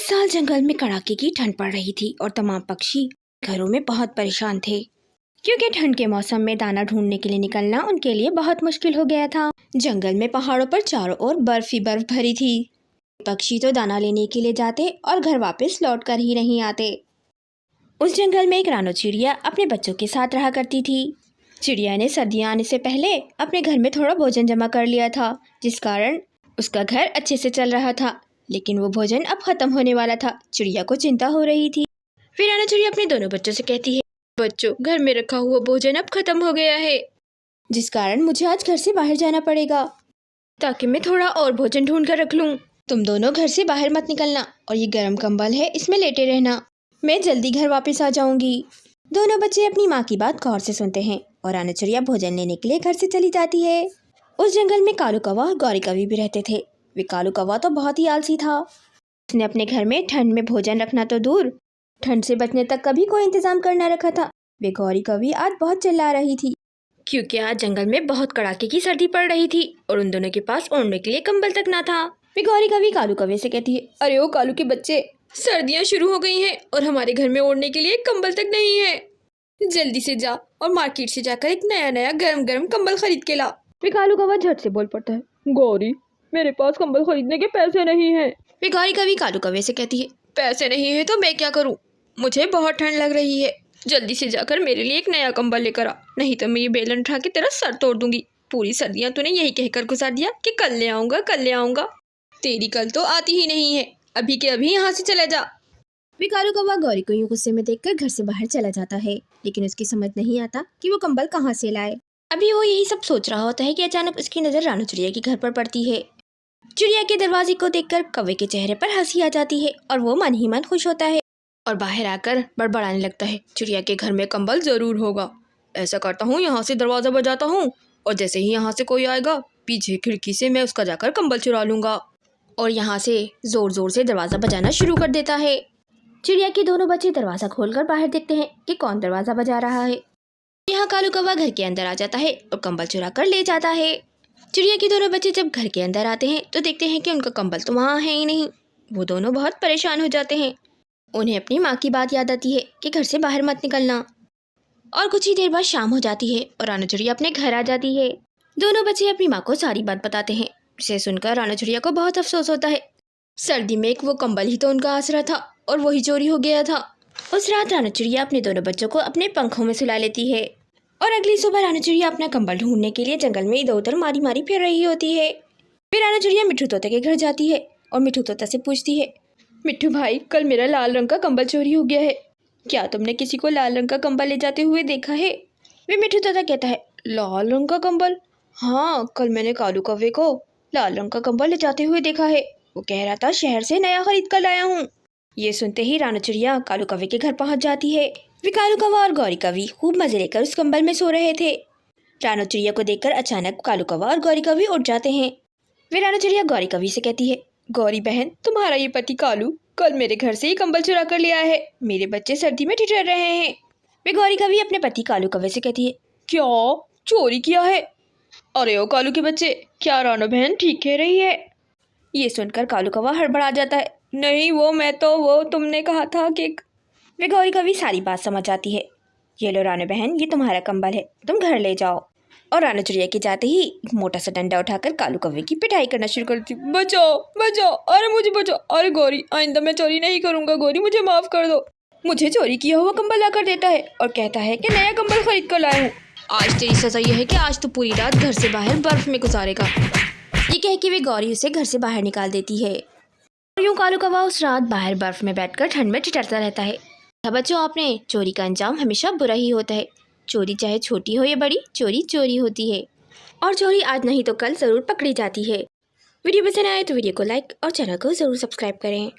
साल जंगल में कड़ाके की ठंड पड़ रही थी और तमाम पक्षी घरों में बहुत परेशान थे, क्योंकि ठंड के मौसम में दाना ढूंढने के लिए निकलना उनके लिए बहुत मुश्किल हो गया था। जंगल में पहाड़ों पर चारों ओर बर्फ ही बर्फ भरी थी। पक्षी तो दाना लेने के लिए जाते और घर वापस लौट कर ही नहीं आते। उस जंगल में एक रानो चिड़िया अपने बच्चों के साथ रहा करती थी। चिड़िया ने सर्दियाँ आने से पहले अपने घर में थोड़ा भोजन जमा कर लिया था, जिस कारण उसका घर अच्छे से चल रहा था। लेकिन वो भोजन अब खत्म होने वाला था। चिड़िया को चिंता हो रही थी। फिर रानो चिड़िया अपने दोनों बच्चों से कहती है, बच्चों, घर में रखा हुआ भोजन अब खत्म हो गया है, जिस कारण मुझे आज घर से बाहर जाना पड़ेगा, ताकि मैं थोड़ा और भोजन ढूंढ कर रख लूँ। तुम दोनों घर से बाहर मत निकलना और ये गर्म कंबल है, इसमें लेटे रहना। मैं जल्दी घर वापस आ जाऊंगी। दोनों बच्चे अपनी माँ की बात गौर से सुनते हैं और रानो चिड़िया भोजन लेने के लिए घर से चली जाती है। उस जंगल में कालू कौवा और गौरी कौवी भी रहते थे। वे कालू कौवा तो बहुत ही आलसी था। उसने अपने घर में ठंड में भोजन रखना तो दूर, ठंड से बचने तक का भी कोई इंतजाम करना रखा था। वे गौरी कौवी आज बहुत चिल्ला रही थी, क्योंकि आज जंगल में बहुत कड़ाके की सर्दी पड़ रही थी और उन दोनों के पास ओढ़ने के लिए कंबल तक ना था। वे गौरी कौवी कालू कौवे से कहती है, अरे ओ कालू के बच्चे, सर्दियाँ शुरू हो गई हैं और हमारे घर में ओढ़ने के लिए कंबल तक नहीं है। जल्दी से जा और मार्केट से जाकर एक नया नया गरम गरम कंबल खरीद के ला। वे कालू कौवा झट से बोल पड़ता है, गौरी, मेरे पास कंबल खरीदने के पैसे नहीं हैं। वे गौरी कौवी कालू कौवे से कहती है, पैसे नहीं है तो मैं क्या करूं? मुझे बहुत ठंड लग रही है। जल्दी से जाकर मेरे लिए एक नया कंबल लेकर आ, नहीं तो मैं ये बेलन उठा के तेरा सर तोड़ दूंगी। पूरी सर्दियाँ तूने यही कहकर गुजार दिया कि कल ले आऊंगा, कल ले आऊंगा। तेरी कल तो आती ही नहीं है। अभी के अभी यहाँ से चला जा। वे कालू कौवा गौरी को यूं गुस्से में देखकर घर से बाहर चला जाता है, लेकिन उसकी समझ नहीं आता कि वो कंबल कहाँ से लाए। अभी वो यही सब सोच रहा होता है कि अचानक उसकी नज़र रानो चिड़िया के घर पर पड़ती है। चिड़िया के दरवाजे को देखकर कौवे के चेहरे पर हंसी आ जाती है और वो मन ही मन खुश होता है और बाहर आकर बड़बड़ाने लगता है, चिड़िया के घर में कंबल जरूर होगा। ऐसा करता हूँ, यहाँ से दरवाज़ा बजाता हूँ और जैसे ही यहाँ से कोई आएगा, पीछे खिड़की से मैं उसका जाकर कंबल चुरा लूँगा। और यहाँ से ज़ोर ज़ोर से दरवाज़ा बजाना शुरू कर देता है। चिड़िया के दोनों बच्चे दरवाज़ा खोलकर बाहर देखते हैं कि कौन दरवाज़ा बजा रहा है। यहाँ कालू कौवा घर के अंदर आ जाता है और कंबल चुरा कर ले जाता है। चिड़िया के दोनों बच्चे जब घर के अंदर आते हैं तो देखते हैं कि उनका कंबल तो वहाँ है ही नहीं। वो दोनों बहुत परेशान हो जाते हैं। उन्हें अपनी माँ की बात याद आती है कि घर से बाहर मत निकलना। और कुछ ही देर बाद शाम हो जाती है और रानो चिड़िया अपने घर आ जाती है। दोनों बच्चे अपनी माँ को सारी बात बताते हैं, जिसे सुनकर रानो चिड़िया को बहुत अफसोस होता है। सर्दी में एक वो कंबल ही तो उनका आसरा था और वही चोरी हो गया था। उस रात रानो चिड़िया अपने दोनों बच्चों को अपने पंखों में सुला लेती है और अगली सुबह रानो चिड़िया अपना कंबल ढूंढने के लिए जंगल में इधर उधर मारी मारी फिर रही होती है। फिर रानो चिड़िया मिट्ठू तोते के घर जाती है और मिट्ठू तोता से पूछती है, मिट्ठू भाई, कल मेरा लाल रंग का कंबल चोरी हो गया है। क्या तुमने किसी को लाल रंग का कंबल ले जाते हुए देखा है? वे मिट्ठू तोता कहता है, लाल रंग का कंबल? हाँ, कल मैंने कालू कौवे को लाल रंग का कंबल ले जाते हुए देखा है। वो कह रहा था शहर से नया खरीद कर लाया हूँ। ये सुनते ही रानो चिड़िया कालू कौवे के घर पहुँच जाती है। वे कालू कौवा और गौरी कौवी खूब मजे लेकर उस कंबल में सो रहे थे। रानो चिड़िया को देखकर अचानक कालू कौवा और गौरी कौवी उठ जाते हैं। वे रानो चिड़िया गौरी कौवी से कहती है, गौरी बहन, तुम्हारा ये पति कालू कल मेरे घर से ही कंबल चुरा कर ले आया है। मेरे बच्चे सर्दी में ठिठुर रहे हैं। वे गौरी कौवी अपने पति कालू कौवे से कहती है, क्या चोरी किया है? अरे ओ कालू के बच्चे, क्या रानो बहन ठीक कह रही है? ये सुनकर कालू कौवा हड़बड़ा जाता है, नहीं वो तुमने कहा था कि। वे गौरी कौवी सारी बात समझ जाती है। ये लो रानो बहन, ये तुम्हारा कंबल है, तुम घर ले जाओ। और रानो चिड़िया के जाते ही एक मोटा सा डंडा उठाकर कालू कौवे की पिटाई करना शुरू करती, बचाओ बचाओ, अरे मुझे बचाओ, अरे गौरी, आइंदा मैं चोरी नहीं करूंगा, गौरी मुझे माफ कर दो। मुझे चोरी किया हुआ कंबल लाकर देता है और कहता है कि नया कंबल खरीद कर लाया हूँ। आज तेरी सजा यह है कि आज तो पूरी रात घर से बाहर बर्फ में गुजारेगा। ये कह के वे गौरी उसे घर से बाहर निकाल देती है। और यूं कालू कौवा उस रात बाहर बर्फ में बैठकर ठंड में ठिठुरता रहता है। बच्चों, आपने चोरी का अंजाम हमेशा बुरा ही होता है। चोरी चाहे छोटी हो या बड़ी, चोरी चोरी होती है और चोरी आज नहीं तो कल ज़रूर पकड़ी जाती है। वीडियो पसंद आए तो वीडियो को लाइक और चैनल को ज़रूर सब्सक्राइब करें।